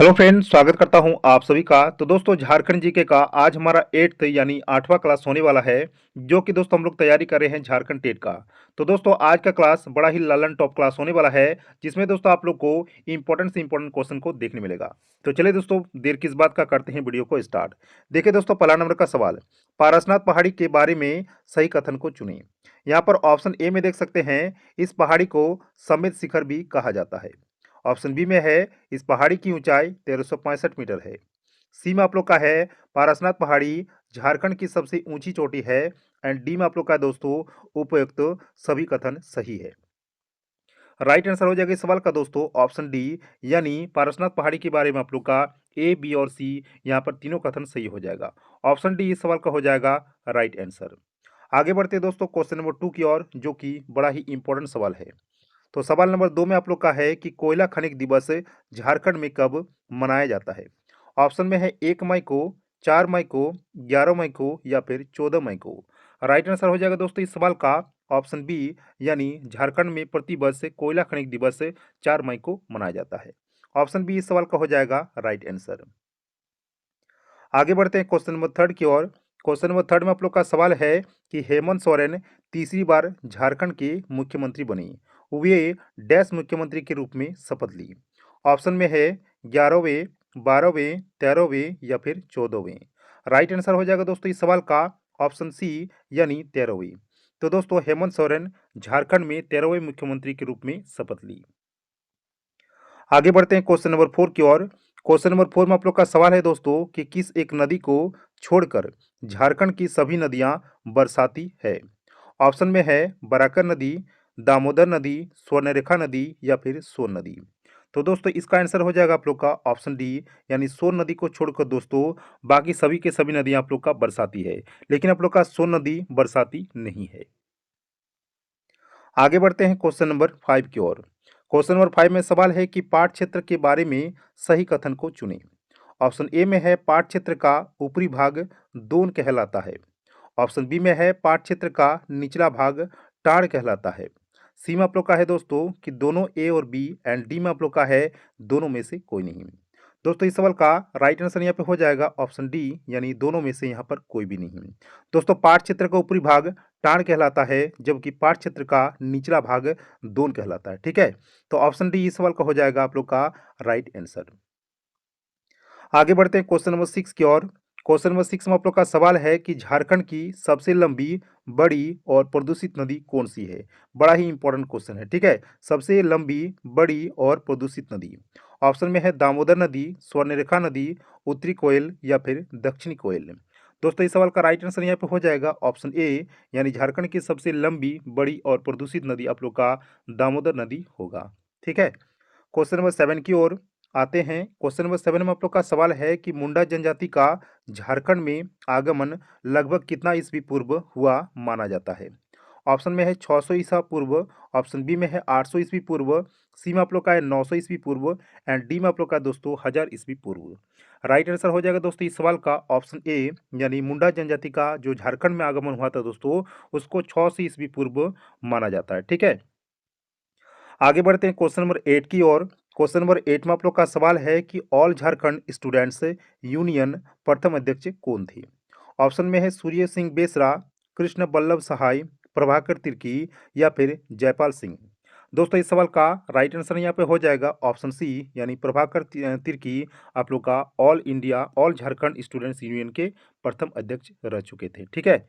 Hello friend, स्वागत करता हूं आप सभी का। तो दोस्तों, झारखंड जीके का आज हमारा 8th यानी 8वां क्लास होने वाला है, जो कि दोस्तों हम लोग तैयारी कर रहे हैं झारखंड टेट का। तो दोस्तों, आज का क्लास बड़ा ही ललन टॉप क्लास होने वाला है, जिसमें दोस्तों आप लोग को इंपॉर्टेंट से इंपॉर्टेंट क्वेश्चन को देखने मिलेगा। तो चलिए दोस्तों, देर किस बात का, करते हैं वीडियो को स्टार्ट। देखिए दोस्तों, पहला नंबर का सवाल, पारसनाथ पहाड़ी के बारे में सही कथन को चुनिए। यहाँ पर ऑप्शन ए में देख सकते हैं, इस पहाड़ी को समेत शिखर भी कहा जाता है। ऑप्शन बी में है, इस पहाड़ी की ऊंचाई 1365 मीटर है। सी में आप लोग का है, पारसनाथ पहाड़ी झारखंड की सबसे ऊंची चोटी है। एंड डी में आप लोग का दोस्तों, उपयुक्त सभी कथन सही है। राइट आंसर हो जाएगा इस सवाल का दोस्तों ऑप्शन डी, यानी पारसनाथ पहाड़ी के बारे में आप लोग का ए, बी और सी यहाँ पर तीनों कथन सही हो जाएगा। ऑप्शन डी इस सवाल का हो जाएगा राइट आंसर। आगे बढ़ते हैं दोस्तों क्वेश्चन नंबर 2 की ओर, जो कि बड़ा ही इंपॉर्टेंट सवाल है। तो सवाल नंबर 2 में आप लोग का है कि कोयला खनिज दिवस झारखंड में कब मनाया जाता है। ऑप्शन में है 1 मई को, 4 मई को, 11 मई को या फिर 14 मई को। राइट आंसर हो जाएगा दोस्तों इस सवाल का ऑप्शन बी, यानी झारखंड में प्रतिवर्ष कोयला खनिज दिवस 4 मई को मनाया जाता है। ऑप्शन बी इस सवाल का हो जाएगा राइट आंसर। आगे बढ़ते हैं क्वेश्चन नंबर 3 की ओर। क्वेश्चन नंबर 3 में आप लोग का सवाल है कि हेमंत सोरेन तीसरी बार झारखंड के मुख्यमंत्री बने, वे डैश मुख्यमंत्री के रूप में शपथ ली। ऑप्शन में है 11वें, 12वें, 13वें या फिर 14वें। राइट आंसर हो जाएगा दोस्तों इस सवाल का ऑप्शन सी, यानी 13वीं। तो दोस्तों, हेमंत सोरेन झारखंड में 13वें मुख्यमंत्री के रूप में शपथ ली। आगे बढ़ते हैं क्वेश्चन नंबर 4 की ओर। क्वेश्चन नंबर 4 में आप लोग का सवाल है दोस्तों कि किस एक नदी को छोड़कर झारखंड की सभी नदियां बरसाती है। ऑप्शन में है बराकर नदी, दामोदर नदी, स्वर्णरेखा नदी या फिर सोन नदी। तो दोस्तों, इसका आंसर हो जाएगा आप लोग का ऑप्शन डी, यानी सोन नदी को छोड़कर दोस्तों बाकी सभी के सभी नदियां आप लोग का बरसाती है, लेकिन आप लोग का सोन नदी बरसाती नहीं है। आगे बढ़ते हैं क्वेश्चन नंबर 5 की ओर। क्वेश्चन नंबर 5 में सवाल है कि पाठ क्षेत्र के बारे में सही कथन को चुनें। ऑप्शन ए में है, पाठ क्षेत्र का ऊपरी भाग दोन कहलाता है। ऑप्शन बी में है, पाठ क्षेत्र का निचला भाग टाड़ कहलाता है। सी में आप लोग का है दोस्तों कि दोनों ए और बी। एंड डी में आप लोग का है दोनों में से कोई नहीं। दोस्तों, इस सवाल का राइट आंसर यहाँ पे हो जाएगा ऑप्शन डी, यानी दोनों में से यहाँ पर कोई भी नहीं। दोस्तों, पाठ क्षेत्र का ऊपरी भाग टाण कहलाता है, जबकि पाठ क्षेत्र का निचला भाग दोन कहलाता है। ठीक है, तो ऑप्शन डी इस सवाल का हो जाएगा आप लोग का राइट आंसर। आगे बढ़ते हैं क्वेश्चन नंबर 6 की ओर। क्वेश्चन नंबर 6 में आप लोग का सवाल है कि झारखंड की सबसे लंबी, बड़ी और प्रदूषित नदी कौन सी है। बड़ा ही इंपॉर्टेंट क्वेश्चन है। ठीक है, सबसे लंबी, बड़ी और प्रदूषित नदी। ऑप्शन में है दामोदर नदी, स्वर्णरेखा नदी, उत्तरी कोयल या फिर दक्षिणी कोयल। दोस्तों, इस सवाल का राइट आंसर यहाँ पे हो जाएगा ऑप्शन ए, यानी झारखंड की सबसे लंबी, बड़ी और प्रदूषित नदी आप लोग का दामोदर नदी होगा। ठीक है, क्वेश्चन नंबर 7 की ओर आते हैं। क्वेश्चन नंबर 7 में आप लोग का सवाल है कि मुंडा जनजाति का झारखंड में आगमन लगभग कितना ईस्वी पूर्व हुआ माना जाता है। ऑप्शन में है 600 ईसा पूर्व, ऑप्शन बी में है 800 ईस्वी पूर्व, सी में आप लोग का है 900 ईस्वी पूर्व एंड डी में आप लोग का दोस्तों 1000 ईस्वी पूर्व। राइट आंसर हो जाएगा दोस्तों इस सवाल का ऑप्शन ए, यानी मुंडा जनजाति का जो झारखंड में आगमन हुआ था दोस्तों, उसको 600 ईस्वी पूर्व माना जाता है। ठीक है, आगे बढ़ते हैं क्वेश्चन नंबर 8 की ओर। क्वेश्चन नंबर 8 में आप लोग का सवाल है कि ऑल झारखंड स्टूडेंट्स यूनियन प्रथम अध्यक्ष कौन थे। ऑप्शन में है सूर्य सिंह बेसरा, कृष्ण बल्लभ सहाय, प्रभाकर तिर्की या फिर जयपाल सिंह। दोस्तों, इस सवाल का राइट आंसर यहाँ पे हो जाएगा ऑप्शन सी, यानी प्रभाकर तिर्की आप लोग का all India, all Jharkhand students union के प्रथम अध्यक्ष रह चुके थे। ठीक है,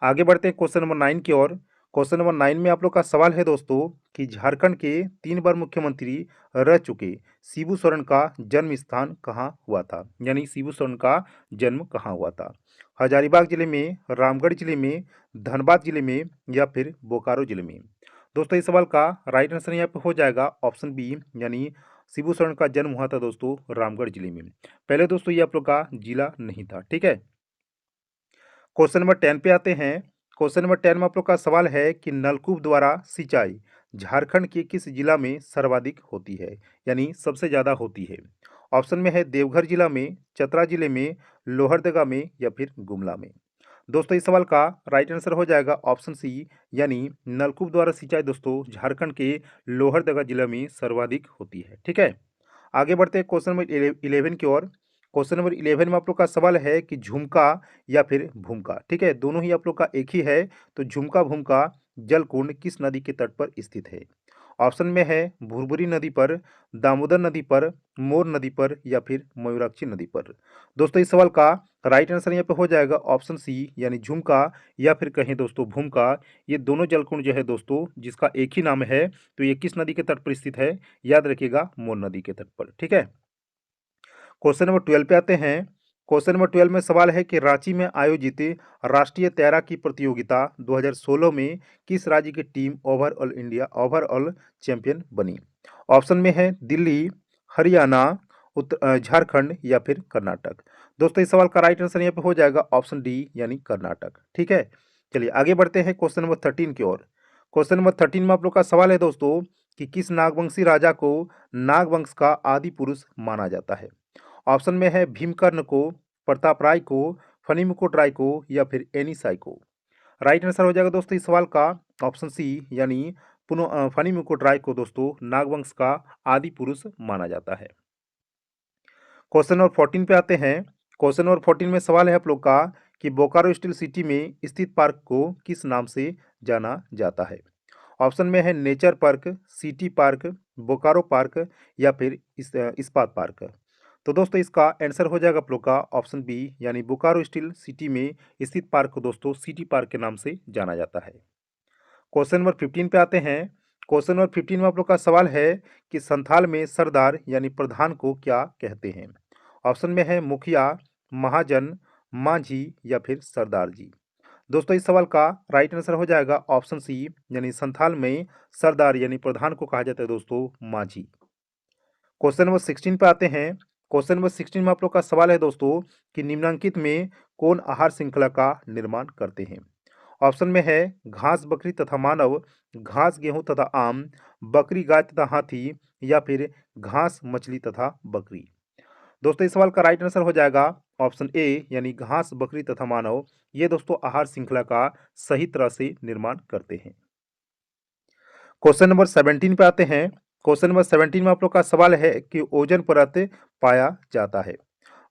आगे बढ़ते हैं क्वेश्चन नंबर 9 की ओर। क्वेश्चन नंबर 9 में आप लोग का सवाल है दोस्तों कि झारखंड के 3 बार मुख्यमंत्री रह चुके शिबू सोरेन का जन्म स्थान कहाँ हुआ था, यानी शिबू सोरेन का जन्म कहाँ हुआ था। हजारीबाग जिले में, रामगढ़ जिले में, धनबाद जिले में या फिर बोकारो जिले में। दोस्तों, इस सवाल का राइट आंसर यहाँ पे हो जाएगा ऑप्शन बी, यानी शिबू सोरेन का जन्म हुआ था दोस्तों रामगढ़ जिले में। पहले दोस्तों ये आप लोग का जिला नहीं था। ठीक है, क्वेश्चन नंबर 10 पे आते हैं। क्वेश्चन नंबर 10 में आप लोग का सवाल है कि नलकूप द्वारा सिंचाई झारखंड के किस जिला में सर्वाधिक होती है, यानी सबसे ज़्यादा होती है। ऑप्शन में है देवघर जिला में, चतरा जिले में, लोहरदगा में या फिर गुमला में। दोस्तों, इस सवाल का राइट आंसर हो जाएगा ऑप्शन सी, यानी नलकूप द्वारा सिंचाई दोस्तों झारखंड के लोहरदगा जिला में सर्वाधिक होती है। ठीक है, आगे बढ़ते हैं क्वेश्चन नंबर 11 की ओर। क्वेश्चन नंबर 11 में आप लोग का सवाल है कि झुमका या फिर भूमका, ठीक है, दोनों ही आप लोग का एक ही है। तो झुमका भूमका जलकुंड किस नदी के तट पर स्थित है? ऑप्शन में है भुरभुरी नदी पर, दामोदर नदी पर, मोर नदी पर या फिर मयूराक्षी नदी पर। दोस्तों इस सवाल का राइट आंसर यहाँ पे हो जाएगा ऑप्शन सी यानी झुमका, या फिर कहें दोस्तों भूमका। ये दोनों जलकुंड जो है दोस्तों, जिसका एक ही नाम है, तो ये किस नदी के तट पर स्थित है? याद रखिएगा, मोर नदी के तट पर, ठीक है। क्वेश्चन नंबर 12 पे आते हैं। क्वेश्चन नंबर 12 में सवाल है कि रांची में आयोजित राष्ट्रीय तैराकी प्रतियोगिता 2016 में किस राज्य की टीम ओवरऑल चैंपियन बनी? ऑप्शन में है दिल्ली, हरियाणा, झारखंड या फिर कर्नाटक। दोस्तों इस सवाल का राइट आंसर यहाँ पे हो जाएगा ऑप्शन डी यानी कर्नाटक, ठीक है। चलिए आगे बढ़ते हैं क्वेश्चन नंबर 13 की ओर। क्वेश्चन नंबर 13 में आप लोग का सवाल है दोस्तों कि किस नागवंशी राजा को नागवंश का आदि पुरुष माना जाता है? ऑप्शन में है भीमकर्ण को, प्रताप राय को, फनी मुकुट राय को या फिर एनी साई को। राइट आंसर हो जाएगा दोस्तों इस सवाल का ऑप्शन सी यानी फनी मुकुट राय को दोस्तों नागवंश का आदि पुरुष माना जाता है। क्वेश्चन नंबर 14 पे आते हैं। क्वेश्चन नंबर 14 में सवाल है आप लोग का कि बोकारो स्टील सिटी में स्थित पार्क को किस नाम से जाना जाता है? ऑप्शन में है nature park, city park, Bokaro park या फिर इस्पात पार्क। तो दोस्तों इसका आंसर हो जाएगा आप लोग का ऑप्शन बी यानी बोकारो स्टील सिटी में स्थित पार्क को दोस्तों सिटी पार्क के नाम से जाना जाता है। क्वेश्चन नंबर 15 पे आते हैं। क्वेश्चन नंबर 15 में आप लोग का सवाल है कि संथाल में सरदार यानी प्रधान को क्या कहते हैं? ऑप्शन में है मुखिया, महाजन, मांझी या फिर सरदार जी। दोस्तों इस सवाल का राइट आंसर हो जाएगा ऑप्शन सी यानी संथाल में सरदार यानी प्रधान को कहा जाता है दोस्तों मांझी। क्वेश्चन नंबर 16 पे आते हैं। क्वेश्चन नंबर 16 में आप लोग का सवाल है दोस्तों कि निम्नलिखित में कौन आहार श्रृंखला का निर्माण करते हैं? ऑप्शन में है घास बकरी तथा मानव, घास गेहूं तथा आम, बकरी गाय तथा हाथी या फिर घास मछली तथा बकरी। दोस्तों इस सवाल का राइट आंसर हो जाएगा ऑप्शन ए यानी घास बकरी तथा मानव। ये दोस्तों आहार श्रृंखला का सही तरह से निर्माण करते हैं। क्वेश्चन नंबर 17 पे आते हैं। क्वेश्चन नंबर 17 में आप लोग का सवाल है कि ओजोन परत पाया जाता है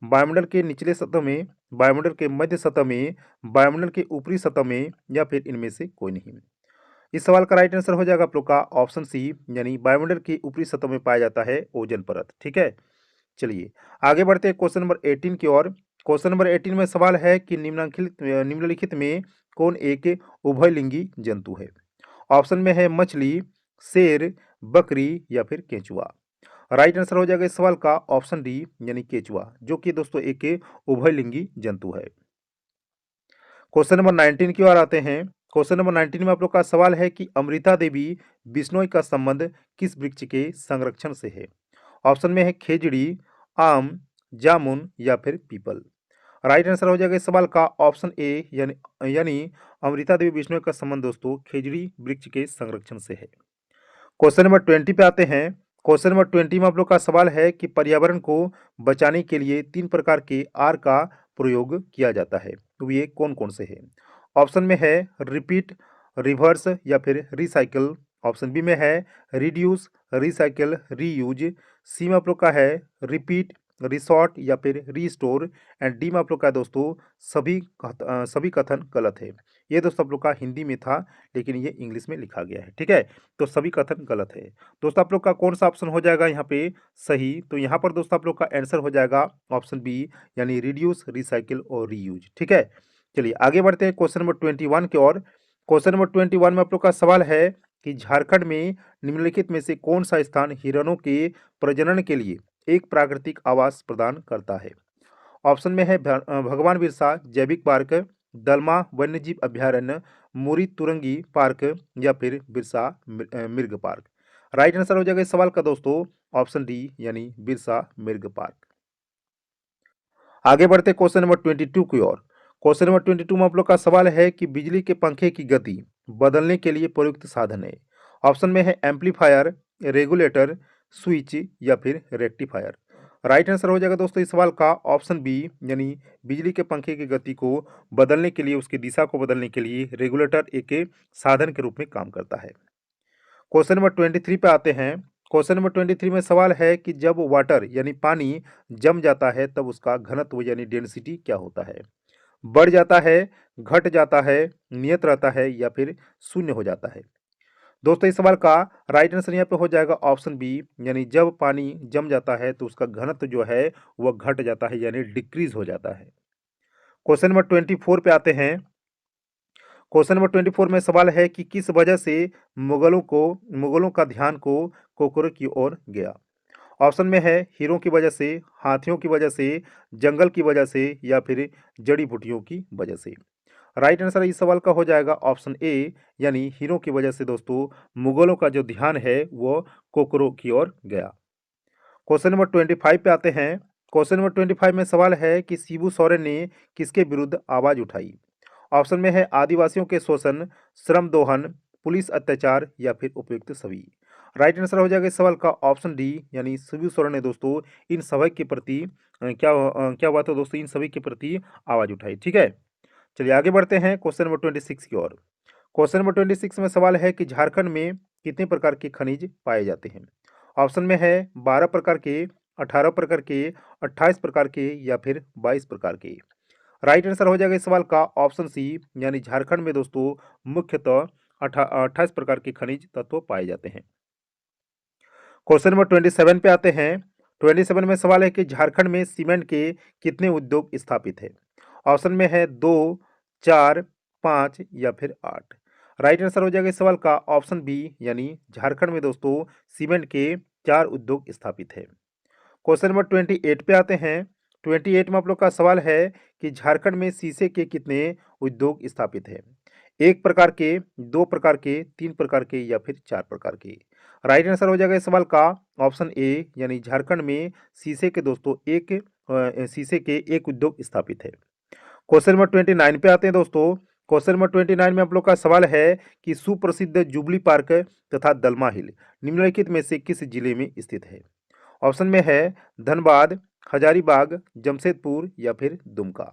वायुमंडल के निचले सतह में, वायुमंडल के मध्य सतह में, वायुमंडल के ऊपरी सतह में या फिर इनमें से कोई नहीं। इस सवाल का राइट आंसर हो जाएगा आप लोग का ऑप्शन सी यानी वायुमंडल की ऊपरी सतह में पाया जाता है ओजोन परत, ठीक है। चलिए आगे बढ़ते हैं क्वेश्चन नंबर 18 की ओर। क्वेश्चन नंबर 18 में सवाल है कि निम्नलिखित में कौन एक उभयलिंगी जंतु है? ऑप्शन में है मछली, शेर, बकरी या फिर केंचुआ। राइट आंसर हो जाएगा इस सवाल का ऑप्शन डी यानी केंचुआ, जो कि दोस्तों एक उभयलिंगी जंतु है। क्वेश्चन नंबर 19 की ओर आते हैं। क्वेश्चन नंबर 19 में आप लोग का सवाल है कि अमृता देवी बिश्नोई का संबंध किस वृक्ष के संरक्षण से है? ऑप्शन में है खेजड़ी, आम, जामुन या फिर पीपल। राइट आंसर हो जाएगा इस सवाल का ऑप्शन ए यानी अमृता देवी बिश्नोई का संबंध दोस्तों खेजड़ी वृक्ष के संरक्षण से है। क्वेश्चन नंबर 20 पे आते हैं। क्वेश्चन नंबर 20 में आप लोग का सवाल है कि पर्यावरण को बचाने के लिए 3 प्रकार के आर का प्रयोग किया जाता है, तो ये कौन कौन से हैं? ऑप्शन में है रिपीट, रिवर्स या फिर रिसाइकल। ऑप्शन बी में है रिड्यूस, रिसाइकल, रीयूज। सी में आप लोग का है रिपीट, रिसॉर्ट या फिर रीस्टोर। एंड डी में आप लोग का है दोस्तों सभी कथन गलत है। ये दोस्तों आप लोग का हिंदी में था, लेकिन ये इंग्लिश में लिखा गया है, ठीक है। तो सभी कथन गलत है। दोस्तों आप लोग का कौन सा ऑप्शन हो जाएगा यहाँ पे सही? तो यहाँ पर दोस्तों आप लोग का आंसर हो जाएगा ऑप्शन बी यानी रिड्यूस, रिसाइकिल और रीयूज, ठीक है। चलिए आगे बढ़ते हैं क्वेश्चन नंबर 21 की ओर। क्वेश्चन नंबर 21 में आप लोग का सवाल है कि झारखंड में निम्नलिखित में से कौन सा स्थान हिरणों के प्रजनन के लिए एक प्राकृतिक आवास प्रदान करता है? ऑप्शन में है भगवान बिरसा जैविक पार्क, दलमा वन्यजीव अभयारण्य, मुरी तुरंगी पार्क या फिर बिरसा मृग पार्क। राइट आंसर हो जाएगा इस सवाल का दोस्तों ऑप्शन डी यानी बिरसा मृग पार्क। आगे बढ़ते क्वेश्चन नंबर 22 की ओर। क्वेश्चन नंबर 22 में आप लोग का सवाल है कि बिजली के पंखे की गति बदलने के लिए प्रयुक्त साधन है। ऑप्शन में है एम्पलीफायर, रेगुलेटर, स्विच या फिर रेक्टिफायर। राइट आंसर हो जाएगा दोस्तों इस सवाल का ऑप्शन बी यानी बिजली के पंखे की गति को बदलने के लिए, उसकी दिशा को बदलने के लिए रेगुलेटर एक साधन के रूप में काम करता है। क्वेश्चन नंबर 23 पे आते हैं। क्वेश्चन नंबर 23 में सवाल है कि जब वाटर यानी पानी जम जाता है तब उसका घनत्व यानी डेंसिटी क्या होता है? बढ़ जाता है, घट जाता है, नियत रहता है या फिर शून्य हो जाता है? दोस्तों इस सवाल का राइट आंसर यहाँ पे हो जाएगा ऑप्शन बी, यानी जब पानी जम जाता है तो उसका घनत्व जो है वह घट जाता है यानी डिक्रीज हो जाता है। क्वेश्चन नंबर 24 पे आते हैं। क्वेश्चन नंबर 24 में सवाल है कि किस वजह से मुगलों का ध्यान कोकरो की ओर गया? ऑप्शन में है हीरों की वजह से, हाथियों की वजह से, जंगल की वजह से या फिर जड़ी बूटियों की वजह से। राइट आंसर इस सवाल का हो जाएगा ऑप्शन ए, यानी हीरों की वजह से दोस्तों मुगलों का जो ध्यान है वो कोकरो की ओर गया। क्वेश्चन नंबर 25 पे आते हैं। क्वेश्चन नंबर 25 में सवाल है कि शिबू सोरेन ने किसके विरुद्ध आवाज उठाई? ऑप्शन में है आदिवासियों के शोषण, श्रम दोहन, पुलिस अत्याचार या फिर उपयुक्त सभी। राइट आंसर हो जाएगा इस सवाल का ऑप्शन डी, यानी शिबू सोरेन ने दोस्तों इन सभी के प्रति क्या हुआ था दोस्तों, इन सभी के प्रति आवाज उठाई। ठीक है, चलिए आगे बढ़ते हैं क्वेश्चन नंबर 26 की ओर। क्वेश्चन नंबर 26 में सवाल है कि झारखंड में कितने प्रकार के खनिज पाए जाते हैं? ऑप्शन में है 12 प्रकार के, 18 प्रकार के, 28 प्रकार के या फिर 22 प्रकार के। राइट आंसर हो जाएगा इस सवाल का ऑप्शन सी, यानी झारखंड में दोस्तों मुख्यतः 28 प्रकार के खनिज तत्व पाए जाते हैं। क्वेश्चन नंबर 27 पे आते हैं। 27 में सवाल है कि झारखंड में सीमेंट के कितने उद्योग स्थापित है? ऑप्शन में है 2, 4, 5 या फिर 8। राइट आंसर हो जाएगा इस सवाल का ऑप्शन बी, यानी झारखंड में दोस्तों सीमेंट के 4 उद्योग स्थापित है। क्वेश्चन नंबर 28 पे आते हैं। 28 में आप लोग का सवाल है कि झारखंड में शीशे के कितने उद्योग स्थापित है? 1 प्रकार के, 2 प्रकार के, 3 प्रकार के या फिर 4 प्रकार के। राइट आंसर हो जाएगा इस सवाल का ऑप्शन ए, यानी झारखंड में शीशे के दोस्तों शीशे के एक उद्योग स्थापित है। क्वेश्चन नंबर 29 पे आते हैं दोस्तों। क्वेश्चन नंबर 29 में आप लोग का सवाल है कि सुप्रसिद्ध जुबली पार्क तथा दलमा हिल निम्नलिखित में से किस जिले में स्थित है? ऑप्शन में है धनबाद, हजारीबाग, जमशेदपुर या फिर दुमका।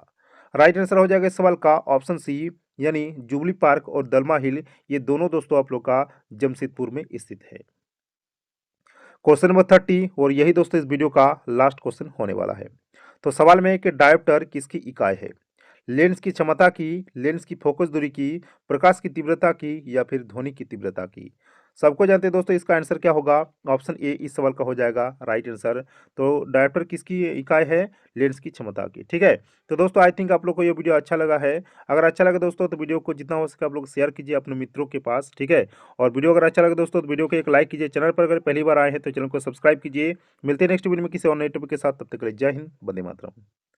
राइट आंसर हो जाएगा इस सवाल का ऑप्शन सी, यानी जुबली पार्क और दलमा हिल ये दोनों दोस्तों आप लोग का जमशेदपुर में स्थित है। क्वेश्चन नंबर 30 और यही दोस्तों इस वीडियो का लास्ट क्वेश्चन होने वाला है। तो सवाल में है कि डायोप्टर किसकी इकाई है? लेंस की क्षमता की, लेंस की फोकस दूरी की, प्रकाश की तीव्रता की या फिर ध्वनि की तीव्रता की। सबको जानते हैं दोस्तों इसका आंसर क्या होगा? ऑप्शन ए इस सवाल का हो जाएगा राइट आंसर। तो डायोप्टर किसकी इकाई है? लेंस की क्षमता की। ठीक है, तो दोस्तों आई थिंक आप लोग को ये वीडियो अच्छा लगा है। अगर अच्छा लगा दोस्तों तो वीडियो को जितना हो सके आप लोग शेयर कीजिए अपने मित्रों के पास। ठीक है, और वीडियो अगर अच्छा लगे दोस्तों तो वीडियो को एक लाइक कीजिए। चैनल पर अगर पहली बार आए हैं तो चैनल को सब्सक्राइब कीजिए। मिलते हैं नेक्स्ट वीडियो में किसी और नए टॉपिक के साथ, तब तक के लिए जय हिंद, वंदे मातरम।